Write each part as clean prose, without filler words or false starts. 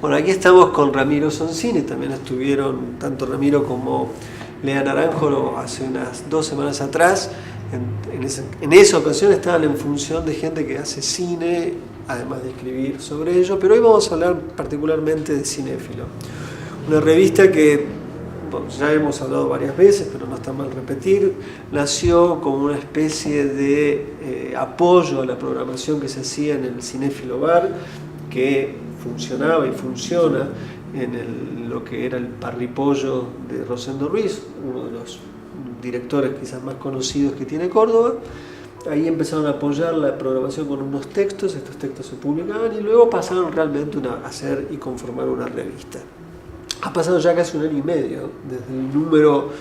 Bueno, aquí estamos con Ramiro Sonsini, también estuvieron tanto Ramiro como Lea Naranjo hace unas 2 semanas atrás. En esa ocasión estaban en función de gente que hace cine, además de escribir sobre ello, pero hoy vamos a hablar particularmente de Cinéfilo, una revista que ya hemos hablado varias veces, pero no está mal repetir. Nació como una especie de apoyo a la programación que se hacía en el Cinéfilo Bar, que funcionaba y funciona en lo que era el Parripollo de Rosendo Ruiz, uno de los directores quizás más conocidos que tiene Córdoba. Ahí empezaron a apoyar la programación con unos textos, estos textos se publicaban y luego pasaron realmente a hacer y conformar una revista. Ha pasado ya casi 1 año y medio desde el número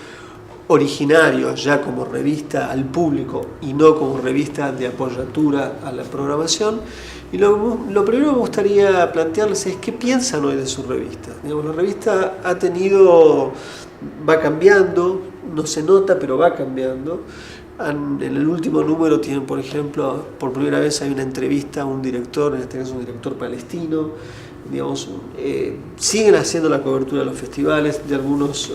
originario, ya como revista al público y no como revista de apoyatura a la programación. Y lo primero que me gustaría plantearles es qué piensan hoy de su revista. Digamos, la revista va cambiando, no se nota, pero va cambiando. En el último número tienen, por ejemplo, por primera vez hay una entrevista a un director, en este caso un director palestino. Digamos, siguen haciendo la cobertura de los festivales, de algunos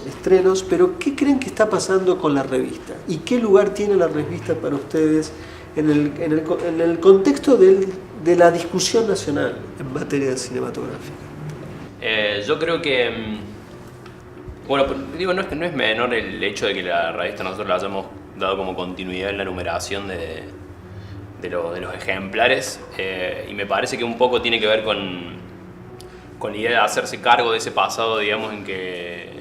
estrenos, pero ¿qué creen que está pasando con la revista? ¿Y qué lugar tiene la revista para ustedes en el contexto de la discusión nacional en materia cinematográfica? Yo creo que, bueno, digo, no es menor el hecho de que la revista nosotros la hayamos dado como continuidad en la numeración de los ejemplares, y me parece que un poco tiene que ver con la idea de hacerse cargo de ese pasado, digamos, en que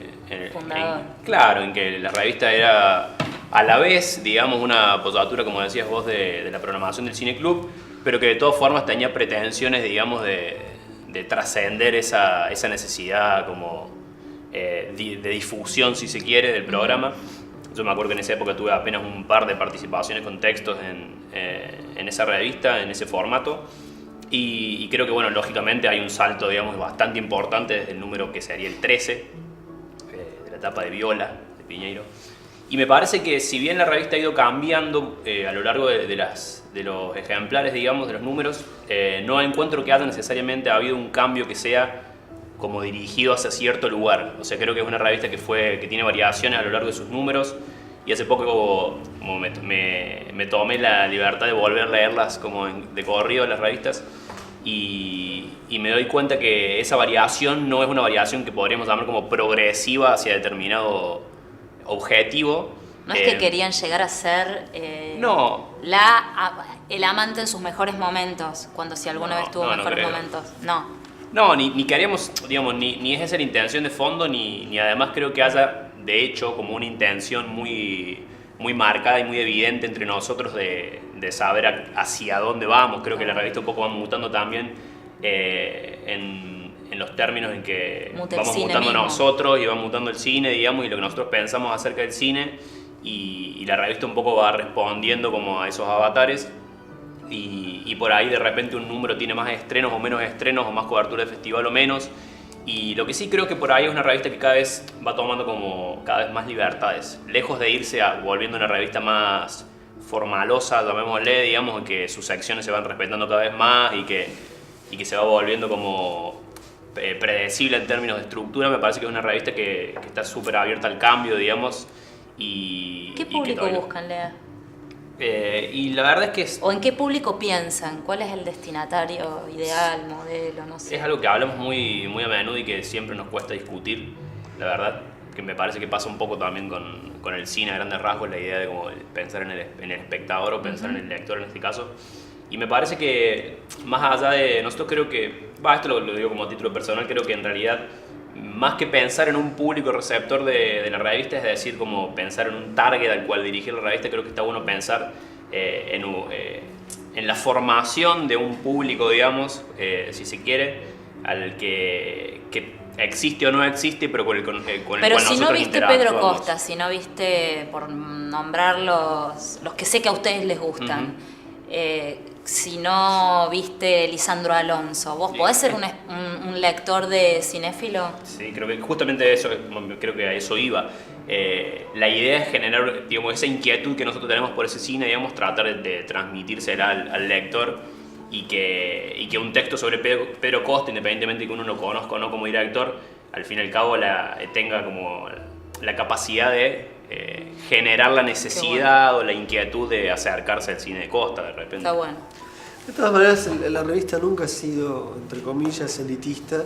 la revista era a la vez, digamos, una apoyatura, como decías vos, de la programación del Cine Club, pero que de todas formas tenía pretensiones, digamos, de trascender esa necesidad como de difusión, si se quiere, del programa. Yo me acuerdo que en esa época tuve apenas un par de participaciones con textos en esa revista, en ese formato, y creo que, bueno, lógicamente hay un salto, digamos, bastante importante desde el número que sería el 13, de la etapa de Viola, de Piñeiro. Y me parece que si bien la revista ha ido cambiando a lo largo de los ejemplares, digamos, de los números, no encuentro que haya necesariamente habido un cambio que sea como dirigido hacia cierto lugar. O sea, creo que es una revista que tiene variaciones a lo largo de sus números, y hace poco como me tomé la libertad de volver a leerlas como de corrido las revistas, y me doy cuenta que esa variación no es una variación que podríamos llamar como progresiva hacia determinado objetivo. No es que querían llegar a ser no. el amante en sus mejores momentos, cuando si alguna vez tuvo mejores momentos. No, ni queríamos, digamos, ni es esa la intención de fondo, ni además creo que haya, de hecho, como una intención muy, muy marcada y muy evidente entre nosotros de saber hacia dónde vamos. Creo que la revista un poco va mutando también en los términos en que vamos mutando nosotros y va mutando el cine, digamos, y lo que nosotros pensamos acerca del cine, y la revista un poco va respondiendo como a esos avatares. Y por ahí de repente un número tiene más estrenos o menos estrenos, o más cobertura de festival o menos. Y lo que sí creo que por ahí es una revista que cada vez va tomando como cada vez más libertades, lejos de irse volviendo una revista más formalosa, llamémosle, digamos, que sus secciones se van respetando cada vez más y que se va volviendo como predecible en términos de estructura. Me parece que es una revista que está súper abierta al cambio, digamos. ¿Qué público buscan, Lea? Y la verdad es que ¿O en qué público piensan? ¿Cuál es el destinatario ideal, modelo? No sé. Es algo que hablamos muy, muy a menudo y que siempre nos cuesta discutir, la verdad, que me parece que pasa un poco también con el cine a grandes rasgos, la idea de como pensar en el espectador o pensar en el lector en este caso. Y me parece que más allá de nosotros, creo que, esto lo digo como a título personal, creo que en realidad más que pensar en un público receptor de la revista, es decir, como pensar en un target al cual dirigir la revista, creo que está bueno pensar en la formación de un público, digamos, si se quiere, al que existe o no existe, pero con el cual nosotros interactuamos. Pero si no viste Pedro Costa, si no viste, por nombrar los que sé que a ustedes les gustan, si no viste Lisandro Alonso, ¿vos podés ser un lector de cinéfilo? Sí, creo que justamente eso, creo que a eso iba. La idea es generar, digamos, esa inquietud que nosotros tenemos por ese cine, digamos, tratar de transmitírsela al lector. y que un texto sobre Pedro Costa, independientemente de que uno lo conozca o no como director, al fin y al cabo tenga como la capacidad de generar la necesidad o la inquietud de acercarse al cine de Costa de repente. Está bueno. De todas maneras, la revista nunca ha sido, entre comillas, elitista.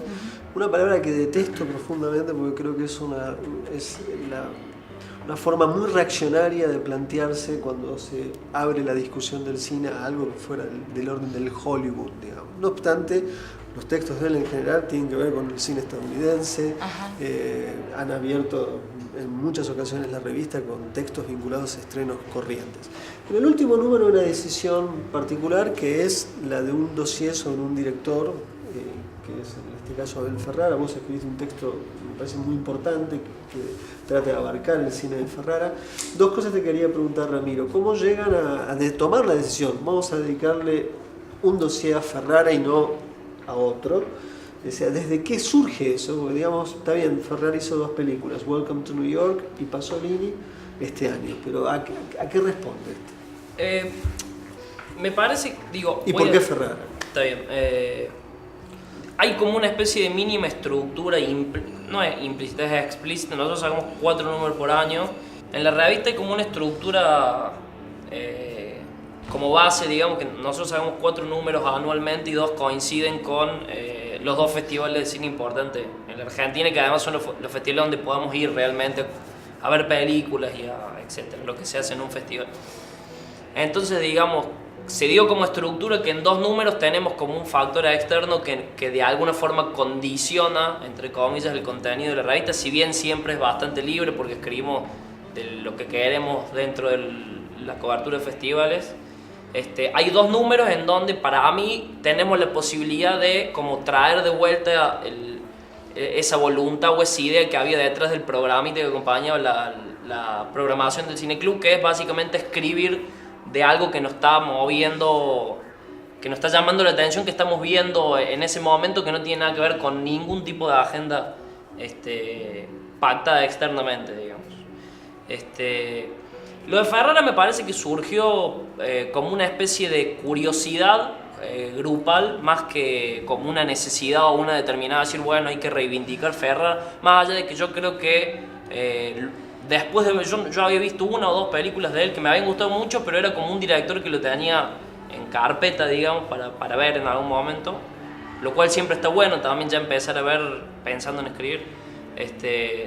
Una palabra que detesto profundamente porque creo que es una forma muy reaccionaria de plantearse cuando se abre la discusión del cine a algo que fuera del orden del Hollywood, digamos. No obstante, los textos de él en general tienen que ver con el cine estadounidense. Han abierto en muchas ocasiones la revista con textos vinculados a estrenos corrientes. En el último número una decisión particular que es la de un dossier sobre un director, que es en este caso Abel Ferrara. Vos escribiste un texto, me parece muy importante, que trata de abarcar el cine de Ferrara. Dos cosas te quería preguntar, Ramiro. ¿Cómo llegan a tomar la decisión? Vamos a dedicarle un dossier a Ferrara y no a otro. O sea, ¿desde qué surge eso? Porque digamos, está bien, Ferrara hizo 2 películas, Welcome to New York y Pasolini este año, pero ¿a qué responde esto? Me parece, digo... ¿Y por qué Ferrara? Está bien. Hay como una especie de mínima estructura, no es implícita, es explícita. Nosotros sacamos 4 números por año. En la revista hay como una estructura como base, digamos, que nosotros sacamos 4 números anualmente y 2 coinciden con los 2 festivales de cine importantes en la Argentina, que además son los festivales donde podamos ir realmente a ver películas y etcétera, lo que se hace en un festival. Entonces, digamos, se dio como estructura que en 2 números tenemos como un factor externo que de alguna forma condiciona, entre comillas, el contenido de la revista, si bien siempre es bastante libre porque escribimos de lo que queremos dentro de la cobertura de festivales. Hay 2 números en donde para mí tenemos la posibilidad de como traer de vuelta esa voluntad o esa idea que había detrás del programa que acompañaba la programación del Cine Club, que es básicamente escribir de algo que nos está moviendo, que nos está llamando la atención, que estamos viendo en ese momento, que no tiene nada que ver con ningún tipo de agenda pactada externamente, digamos. Lo de Ferrara me parece que surgió como una especie de curiosidad grupal, más que como una necesidad o una determinada, decir, bueno, hay que reivindicar Ferrara, más allá de que yo creo que después de yo había visto 1 o 2 películas de él que me habían gustado mucho, pero era como un director que lo tenía en carpeta, digamos, para ver en algún momento, lo cual siempre está bueno también ya empezar a ver pensando en escribir.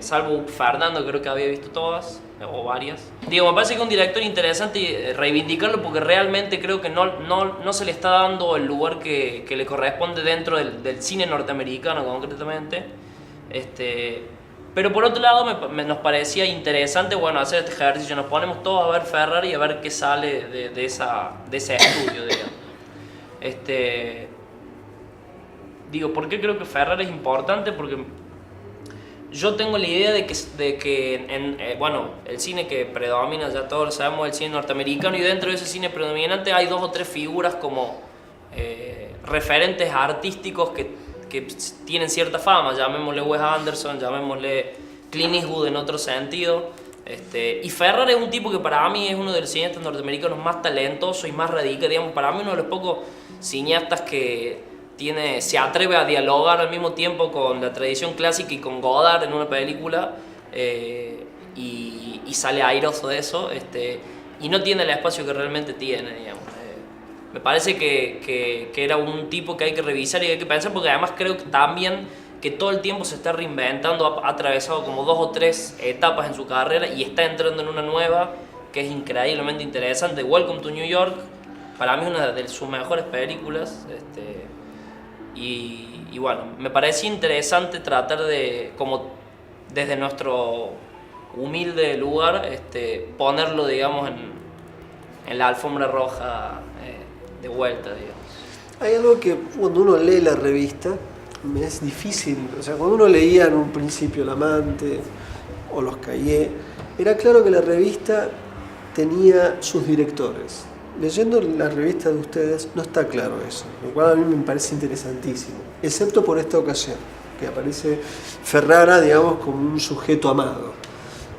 Salvo Fernando, creo que había visto todas o varias. Digo, me parece que es un director interesante reivindicarlo porque realmente creo que no se le está dando el lugar que le corresponde dentro del cine norteamericano concretamente. Pero por otro lado nos parecía interesante, bueno, hacer este ejercicio. Nos ponemos todos a ver Ferrari y a ver qué sale de ese estudio, digamos. Digo, ¿por qué creo que Ferrari es importante? Porque yo tengo la idea de que bueno, el cine que predomina, ya todos lo sabemos, el cine norteamericano, y dentro de ese cine predominante hay 2 o 3 figuras como referentes artísticos que tienen cierta fama, llamémosle Wes Anderson, llamémosle Clint Eastwood en otro sentido. Y Ferrara es un tipo que para mí es uno de los cineastas norteamericanos más talentosos y más radical, digamos, para mí uno de los pocos cineastas que se atreve a dialogar al mismo tiempo con la tradición clásica y con Godard en una película, y sale airoso de eso, y no tiene el espacio que realmente tiene, digamos. Me parece que era un tipo que hay que revisar y hay que pensar, porque además creo que también que todo el tiempo se está reinventando, ha atravesado como 2 o 3 etapas en su carrera y está entrando en una nueva que es increíblemente interesante. Welcome to New York, para mí es una de sus mejores películas. Y bueno, me parecía interesante tratar de, como desde nuestro humilde lugar, ponerlo, digamos, en la alfombra roja de vuelta, digamos. Hay algo que cuando uno lee la revista me es difícil, o sea, cuando uno leía en un principio El Amante o Los Cahiers, era claro que la revista tenía sus directores. Leyendo la revista de ustedes no está claro eso, lo cual a mí me parece interesantísimo, excepto por esta ocasión, que aparece Ferrara, digamos, como un sujeto amado.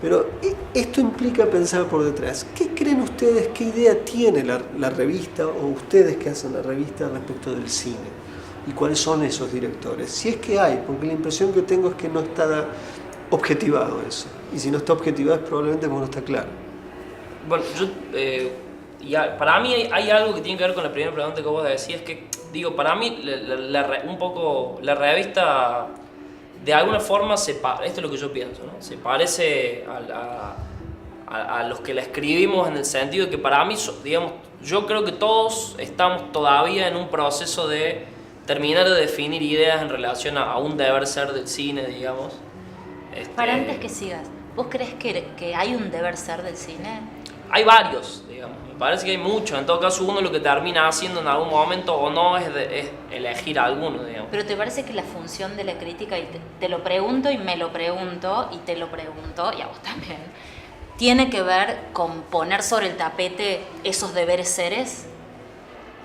Pero esto implica pensar por detrás. ¿Qué creen ustedes, qué idea tiene la revista o ustedes que hacen la revista respecto del cine? ¿Y cuáles son esos directores? Si es que hay, porque la impresión que tengo es que no está objetivado eso. Y si no está objetivado es probablemente porque no está claro. Bueno, para mí hay algo que tiene que ver con la primera pregunta que vos decías, que digo, para mí un poco la revista de alguna forma esto es lo que yo pienso, ¿no? Se parece a los que la escribimos, en el sentido de que para mí, digamos, yo creo que todos estamos todavía en un proceso de terminar de definir ideas en relación a un deber ser del cine, digamos. Para antes que sigas, ¿vos crees que hay un deber ser del cine? Hay varios, digamos. Me parece que hay muchos. En todo caso, uno lo que termina haciendo en algún momento o no es elegir alguno, digamos. Pero ¿te parece que la función de la crítica, y te lo pregunto y me lo pregunto y te lo pregunto, y a vos también, tiene que ver con poner sobre el tapete esos deberes seres?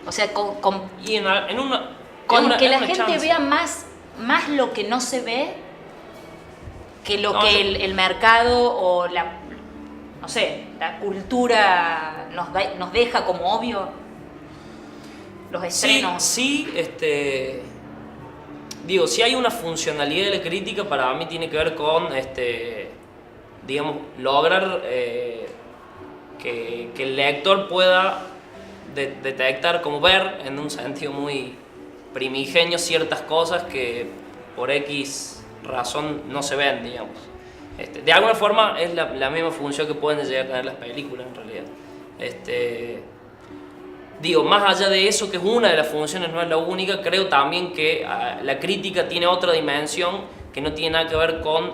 O sea, con que la gente vea más lo que no se ve que lo que el mercado o la cultura nos deja como obvio, los estrenos. Sí, digo, si hay una funcionalidad de la crítica, para mí tiene que ver con, digamos, lograr que el lector pueda detectar, como ver, en un sentido muy primigenio, ciertas cosas que por X razón no se ven, digamos. De alguna forma es la misma función que pueden llegar a tener las películas, en realidad. Digo, más allá de eso, que es una de las funciones, no es la única, creo también que la crítica tiene otra dimensión que no tiene nada que ver con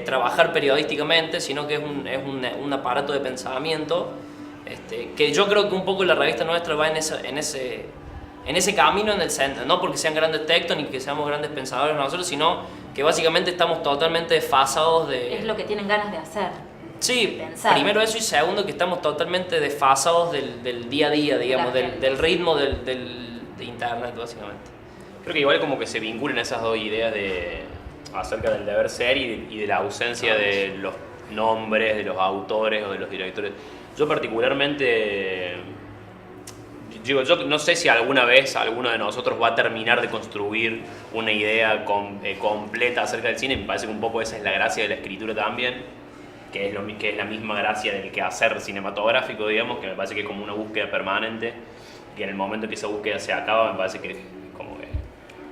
trabajar periodísticamente, sino que es un aparato de pensamiento, que yo creo que un poco la revista nuestra va en ese camino, en el centro, no porque sean grandes textos ni que seamos grandes pensadores nosotros, sino que básicamente estamos totalmente desfasados de... Es lo que tienen ganas de hacer. Sí, pensar. Primero eso, y segundo que estamos totalmente desfasados del día a día, digamos, del ritmo de internet, básicamente. Creo que igual como que se vinculan esas dos ideas acerca del deber ser y de la ausencia de los nombres, de los autores o de los directores. Yo particularmente... Yo no sé si alguna vez alguno de nosotros va a terminar de construir una idea completa acerca del cine. Me parece que un poco esa es la gracia de la escritura también, que es la misma gracia del quehacer cinematográfico, digamos, que me parece que es como una búsqueda permanente, que en el momento que esa búsqueda se acaba, me parece que como que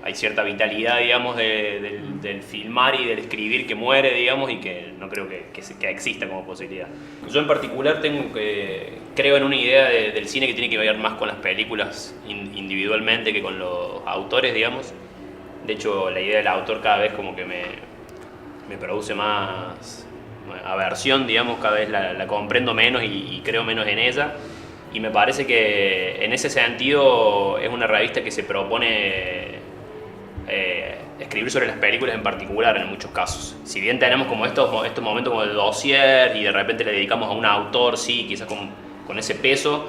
hay cierta vitalidad, digamos, del filmar y del escribir que muere, digamos, y que no creo que exista como posibilidad. Yo en particular creo en una idea del cine que tiene que ver más con las películas individualmente que con los autores, digamos. De hecho, la idea del autor cada vez como que me produce más aversión, digamos, cada vez la comprendo menos y creo menos en ella. Y me parece que en ese sentido es una revista que se propone escribir sobre las películas en particular en muchos casos. Si bien tenemos como estos momentos como de dossier y de repente le dedicamos a un autor, sí, quizás con ese peso,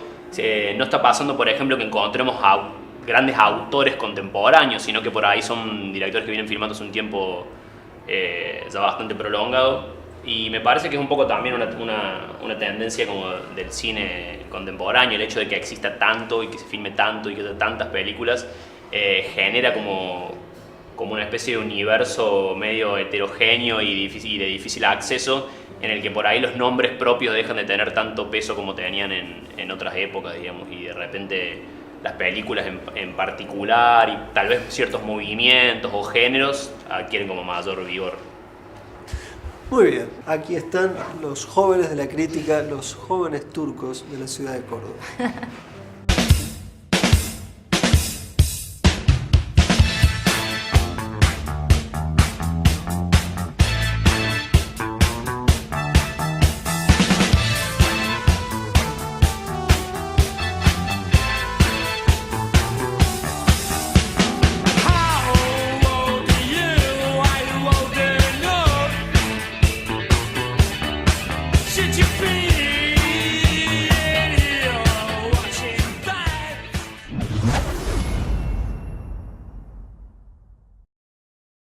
no está pasando, por ejemplo, que encontremos a grandes autores contemporáneos, sino que por ahí son directores que vienen filmando hace un tiempo ya bastante prolongado. Y me parece que es un poco también una tendencia como del cine contemporáneo, el hecho de que exista tanto y que se filme tanto y que haya tantas películas, genera como una especie de universo medio heterogéneo y de difícil acceso, en el que por ahí los nombres propios dejan de tener tanto peso como tenían en otras épocas, digamos, y de repente las películas en particular y tal vez ciertos movimientos o géneros adquieren como mayor vigor. Muy bien, aquí están los jóvenes de la crítica, los jóvenes turcos de la ciudad de Córdoba.